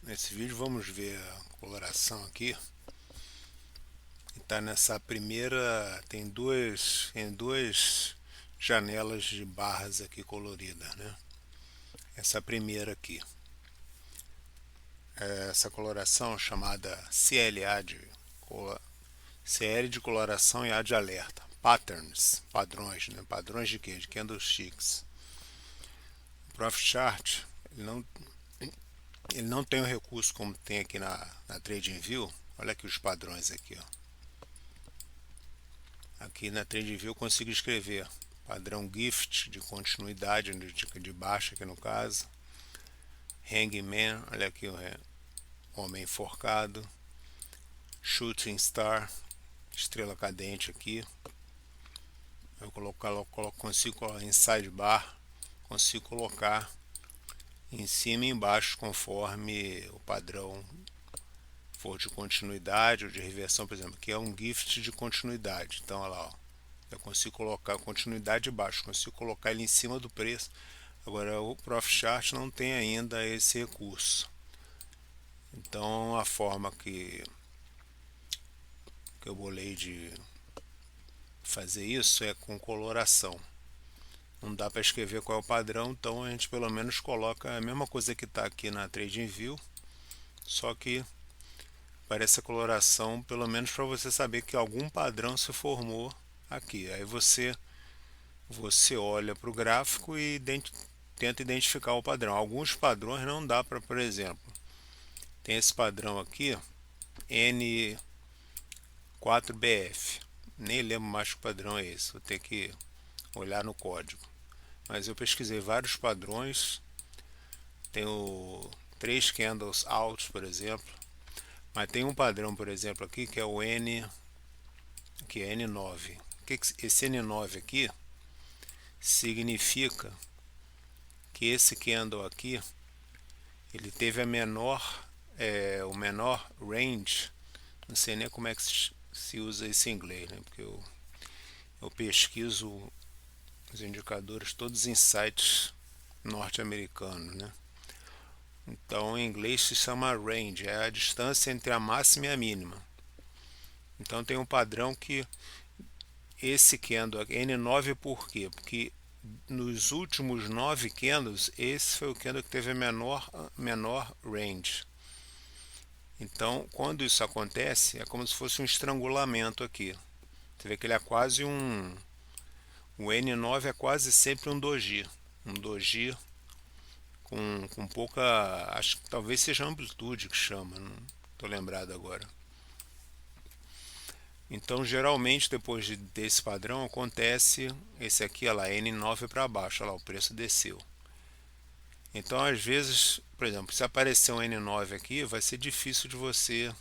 Nesse vídeo vamos ver a coloração aqui. Está nessa primeira, tem duas janelas de barras aqui coloridas, né? Essa primeira aqui, essa coloração chamada CLA CL de coloração e A de alerta. Patterns, padrões, né? Padrões de quê? De candlesticks. O Profit ele não tem o recurso como tem aqui na TradingView. Olha aqui os padrões aqui, ó. Aqui na TradingView eu consigo escrever padrão GIFT de continuidade, de baixa aqui no caso. Hangman, olha aqui o homem enforcado. Shooting Star, estrela cadente aqui. Eu consigo colocar inside bar, consigo colocar em cima e embaixo conforme o padrão for de continuidade ou de reversão. Por exemplo, aqui é um gift de continuidade, então olha lá, ó. Eu consigo colocar continuidade de baixo, consigo colocar ele em cima do preço. Agora o Profit Chart não tem ainda esse recurso. Então a forma que eu bolei de fazer isso é com coloração. Não dá para escrever qual é o padrão, então a gente pelo menos coloca a mesma coisa que está aqui na TradingView, só que parece a coloração, pelo menos para você saber que algum padrão se formou aqui. Aí você olha para o gráfico e tenta identificar o padrão. Alguns padrões não dá para, por exemplo, tem esse padrão aqui, N4BF. Nem lembro mais que padrão é esse, vou ter que olhar no código. Mas eu pesquisei vários padrões, tenho 3 candles altos, por exemplo. Mas tem um padrão, por exemplo, aqui que é o N, que é N9. Esse N9 aqui significa que esse candle aqui ele teve o menor range. Não sei nem como é que se usa isso em inglês, né? Porque eu pesquiso os indicadores todos em sites norte-americanos, né? Então em inglês se chama range, é a distância entre a máxima e a mínima. Então tem um padrão que esse candle N9 por quê? Porque nos últimos 9 candles, esse foi o candle que teve a menor range. Então, quando isso acontece, é como se fosse um estrangulamento aqui. Você vê que ele é quase o N9 é quase sempre um doji. Um doji com pouca, acho que talvez seja amplitude que chama, não estou lembrado agora. Então, geralmente, depois desse padrão, acontece esse aqui, olha lá, N9 para baixo, olha lá, o preço desceu. Então, às vezes, por exemplo, se aparecer um N9 aqui, vai ser difícil de você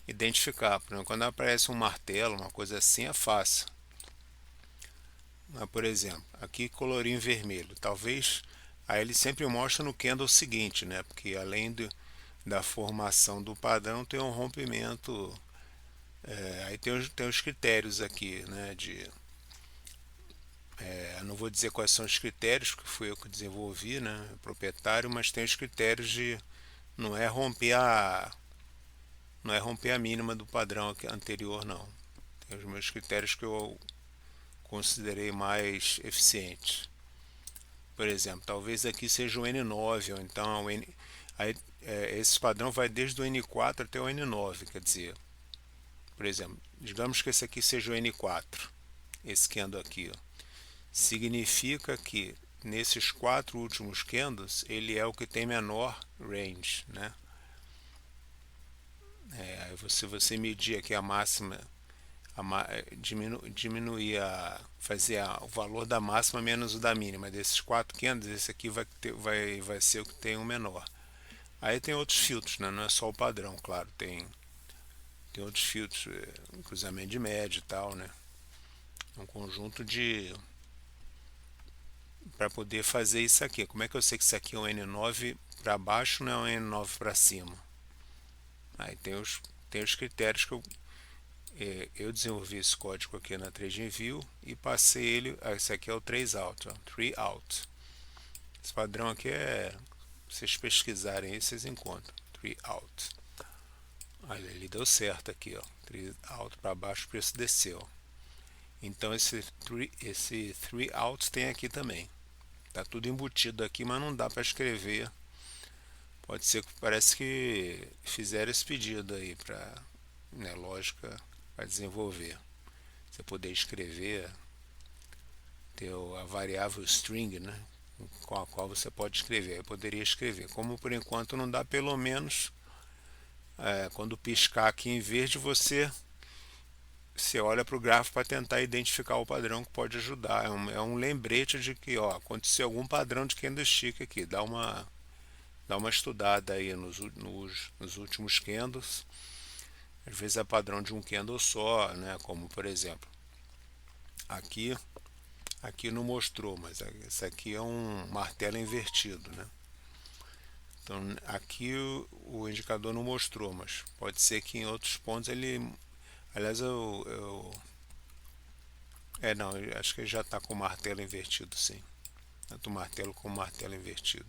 identificar. Por exemplo, quando aparece um martelo, uma coisa assim, é fácil. Mas, por exemplo, aqui colorinho vermelho, talvez aí ele sempre mostra no candle seguinte, né? Porque além da formação do padrão, tem um rompimento. Aí tem os critérios aqui, né? Não vou dizer quais são os critérios, que fui eu que desenvolvi, né? Proprietário, mas tem os critérios de não é romper a mínima do padrão anterior, não. Tem os meus critérios que eu considerei mais eficientes. Por exemplo, talvez aqui seja o N9, ou então o N. Aí, esse padrão vai desde o N4 até o N9, quer dizer, por exemplo, digamos que esse aqui seja o N4, esse candle aqui, ó, significa que nesses 4 últimos candles ele é o que tem menor range, né? Aí você medir aqui a máxima, diminuir fazer o valor da máxima menos o da mínima. Desses 4 candles, esse aqui vai ser o que tem o menor. Aí tem outros filtros, né? Não é só o padrão, claro, tem outros filtros, cruzamento de média e tal, né? Um conjunto de para poder fazer isso aqui. Como é que eu sei que isso aqui é um N9 para baixo, não é um N9 para cima? Aí tem os critérios que eu desenvolvi esse código aqui na TradingView e passei ele. Esse aqui é o 3 out, ó, 3 out. Esse padrão aqui é, se vocês pesquisarem aí, vocês encontram. 3 out. Olha, ele deu certo aqui, ó. 3 out para baixo, o preço desceu. Então esse 3 out tem aqui também. Tá tudo embutido aqui, mas não dá para escrever. Pode ser que parece que fizeram esse pedido aí para, né, lógica para desenvolver. Você poder escrever, ter a variável string, né, com a qual você pode escrever. Eu poderia escrever. Como por enquanto não dá, pelo menos quando piscar aqui em verde, você olha para o gráfico para tentar identificar o padrão que pode ajudar. É um lembrete de que, ó, aconteceu algum padrão de candlestick aqui. Dá uma estudada aí nos últimos candles. Às vezes é padrão de um candle só, né? Como por exemplo, aqui não mostrou, mas esse aqui é um martelo invertido, né? Então aqui o indicador não mostrou, mas pode ser que em outros pontos ele, aliás, não, eu acho que ele já está com o martelo invertido, sim. Tanto o martelo como o martelo invertido.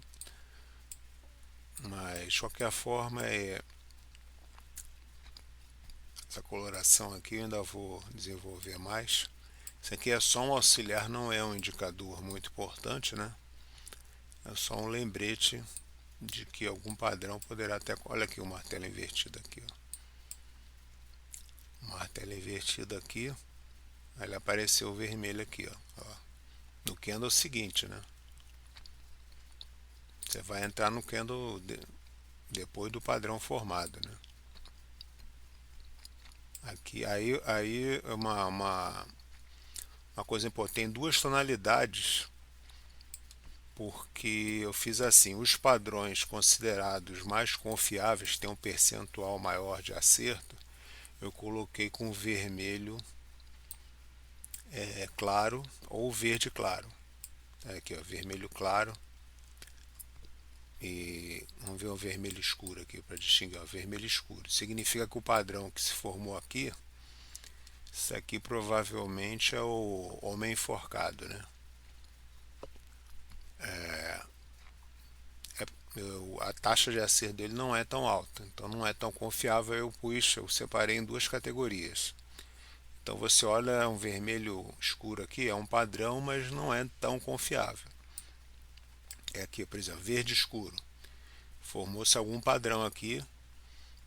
Mas de qualquer forma, essa coloração aqui eu ainda vou desenvolver mais. Isso aqui é só um auxiliar, não é um indicador muito importante, né? É só um lembrete de que algum padrão poderá até. Olha aqui o martelo invertido aqui, ó. O martelo invertido aqui, ele apareceu vermelho aqui, ó. No candle seguinte, né? Você vai entrar no candle depois do padrão formado, né? Aqui, aí uma coisa importante, tem duas tonalidades, porque eu fiz assim, os padrões considerados mais confiáveis têm um percentual maior de acerto, eu coloquei com vermelho claro ou verde claro. Aqui, ó, vermelho claro, e vamos ver o vermelho escuro aqui para distinguir. Ó, vermelho escuro significa que o padrão que se formou aqui, isso aqui provavelmente é o homem enforcado, né? A taxa de acerto dele não é tão alta, então não é tão confiável. Eu separei em duas categorias. Então você olha um vermelho escuro aqui, é um padrão, mas não é tão confiável. É aqui, por exemplo, verde escuro. Formou-se algum padrão aqui,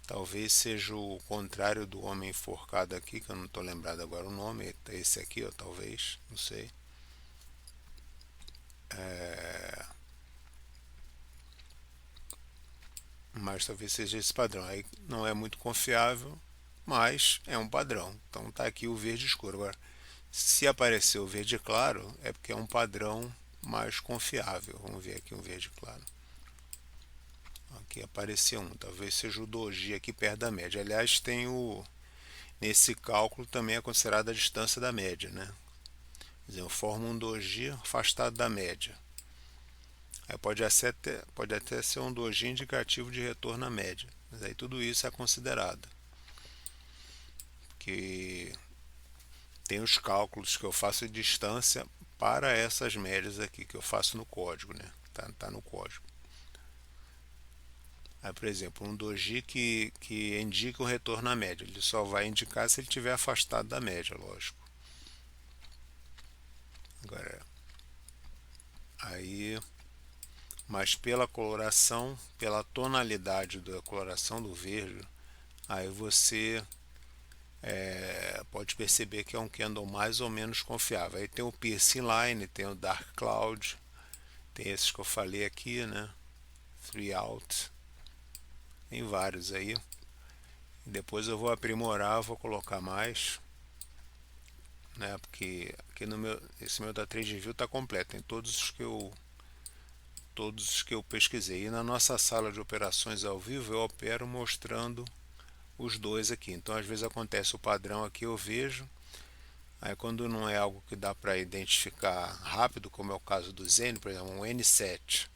talvez seja o contrário do homem enforcado aqui, que eu não estou lembrado agora o nome, esse aqui, ó, talvez, não sei. Mas talvez seja esse padrão. Aí não é muito confiável, mas é um padrão. Então está aqui o verde escuro. Agora, se aparecer o verde claro, é porque é um padrão mais confiável. Vamos ver aqui um verde claro. Aqui apareceu um, talvez seja o doji aqui perto da média. Aliás, nesse cálculo também é considerada a distância da média, né? Quer dizer, eu formo um doji afastado da média. Aí pode até ser um doji indicativo de retorno à média, mas aí tudo isso é considerado. Que tem os cálculos que eu faço de distância para essas médias aqui que eu faço no código, né? Tá no código. Aí, por exemplo, um doji que indica o retorno à média, ele só vai indicar se ele estiver afastado da média, lógico. Agora, aí, mas pela coloração, pela tonalidade da coloração do verde, aí você pode perceber que é um candle mais ou menos confiável. Aí tem o Piercing Line, tem o Dark Cloud, tem esses que eu falei aqui, né? 3 out, tem vários aí. Depois eu vou aprimorar, vou colocar mais, né? Porque aqui esse meu da TradingView está completo, tem todos os que eu pesquisei. E na nossa sala de operações ao vivo eu opero mostrando os dois aqui. Então às vezes acontece o padrão aqui, eu vejo. Aí quando não é algo que dá para identificar rápido, como é o caso do Zen, por exemplo, um N7,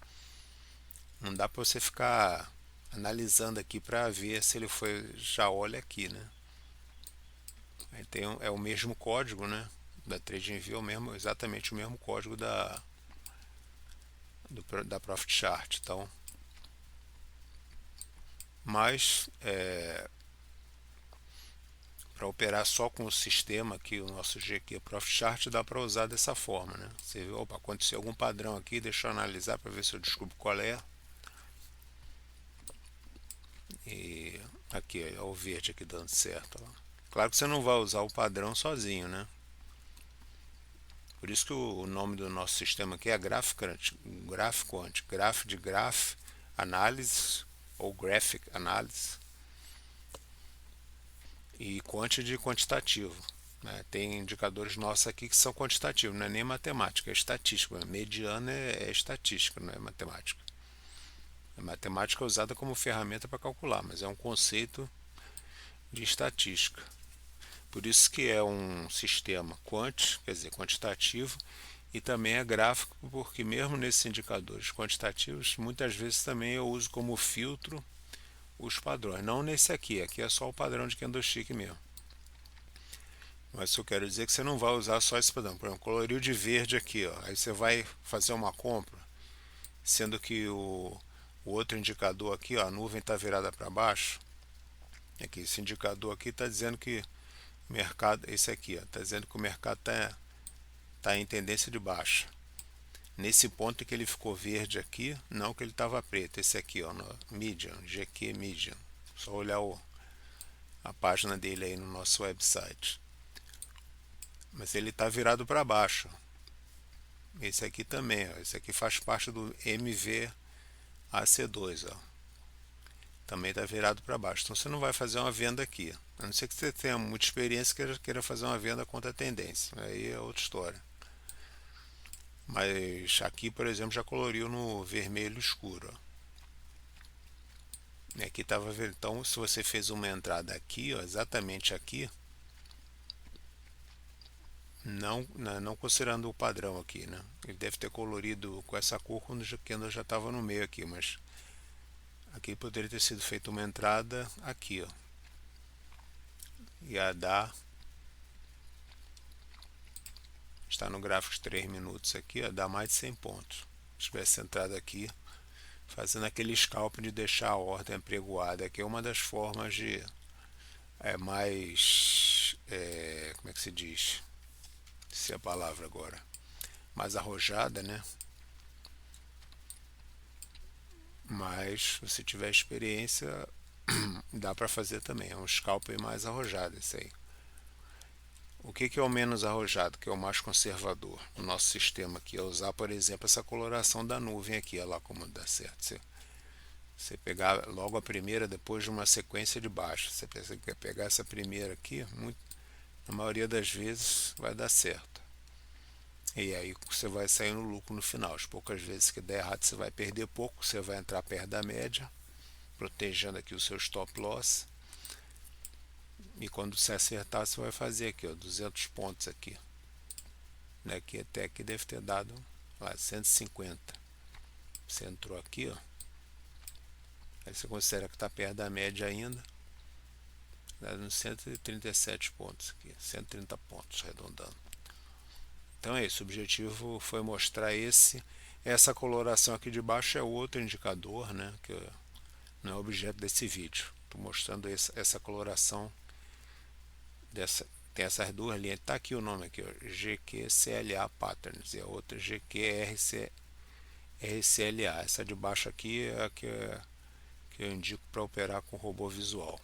não dá para você ficar analisando aqui para ver se ele foi, já olha aqui, né? Aí é o mesmo código, né? Da TradingView, exatamente o mesmo código da Profit Chart. Então mas para operar só com o sistema aqui, o nosso GQ Profit Chart, dá para usar dessa forma, né? Você vê, opa, aconteceu algum padrão aqui, deixa eu analisar para ver se eu descubro qual é. E aqui, é o verde aqui dando certo. Ó. Claro que você não vai usar o padrão sozinho, né? Por isso que o nome do nosso sistema aqui é Graph Quant, Graph de Graph Analysis ou Graphic Analysis e Quant de quantitativo. Né? Tem indicadores nossos aqui que são quantitativos, não é nem matemática, é estatística. Mediana é estatística, não é matemática. A matemática é usada como ferramenta para calcular, mas é um conceito de estatística. Por isso que é um sistema quant, quer dizer, quantitativo, e também é gráfico, porque mesmo nesses indicadores quantitativos, muitas vezes também eu uso como filtro os padrões. Não nesse aqui, aqui é só o padrão de candlestick mesmo. Mas eu quero dizer que você não vai usar só esse padrão. Por exemplo, coloriu de verde aqui, ó. Aí você vai fazer uma compra, sendo que o outro indicador aqui, ó, a nuvem está virada para baixo. Aqui, esse indicador aqui está dizendo que o mercado, esse aqui, está dizendo que o mercado está em tendência de baixa. Nesse ponto que ele ficou verde aqui, não que ele estava preto. Esse aqui, ó, no Median, GQ Median. Só olhar a página dele aí no nosso website. Mas ele está virado para baixo. Esse aqui também, ó. Esse aqui faz parte do MVAC2, ó. Também está virado para baixo. Então você não vai fazer uma venda aqui. A não ser que você tenha muita experiência e queira fazer uma venda contra a tendência. Aí é outra história. Mas aqui, por exemplo, já coloriu no vermelho escuro. Ó. E aqui estava vendo. Então, se você fez uma entrada aqui, ó, exatamente aqui, não considerando o padrão aqui, né? Ele deve ter colorido com essa cor quando já estava no meio aqui, mas aqui poderia ter sido feita uma entrada aqui, ó. Ia dar, está no gráfico de 3 minutos aqui, ó, dá mais de 100 pontos. Se tivesse entrado aqui, fazendo aquele scalp de deixar a ordem apregoada, que é uma das formas de como é que se diz? Se é a palavra agora, mais arrojada, né? Mas se tiver experiência, dá para fazer também. É um scalp mais arrojado esse aí. O que é o menos arrojado, que é o mais conservador? O nosso sistema aqui é usar, por exemplo, essa coloração da nuvem aqui, olha lá como dá certo. Você pegar logo a primeira depois de uma sequência de baixo. Você quer pegar essa primeira aqui, na maioria das vezes vai dar certo. E aí você vai sair no lucro no final. As poucas vezes que der errado, você vai perder pouco, você vai entrar perto da média, protegendo aqui o seu stop loss. E quando você acertar, você vai fazer aqui, ó, 200 pontos aqui. Daqui até aqui deve ter dado lá 150. Você entrou aqui, ó. Aí você considera que está perto da média ainda. Dá uns 137 pontos aqui, 130 pontos arredondando. Então é isso, o objetivo foi mostrar essa coloração aqui de baixo é outro indicador, né, que não é objeto desse vídeo. Estou mostrando essa coloração tem essas duas linhas. Está aqui o nome aqui, ó, GQCLA Patterns e a outra GQRCLA. Essa de baixo aqui é a que eu indico para operar com robô visual.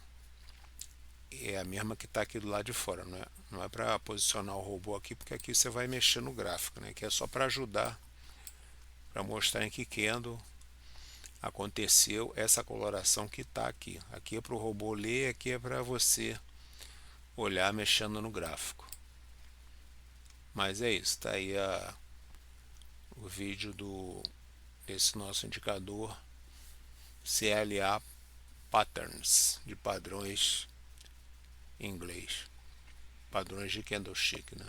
É a mesma que está aqui do lado de fora, não é para posicionar o robô aqui, porque aqui você vai mexer no gráfico, né? Que é só para ajudar, para mostrar em que candle aconteceu essa coloração que está aqui. Aqui é para o robô ler, aqui é para você olhar mexendo no gráfico. Mas é isso, está aí o vídeo desse nosso indicador CLA Patterns, de padrões em inglês, padrões de candlestick, né?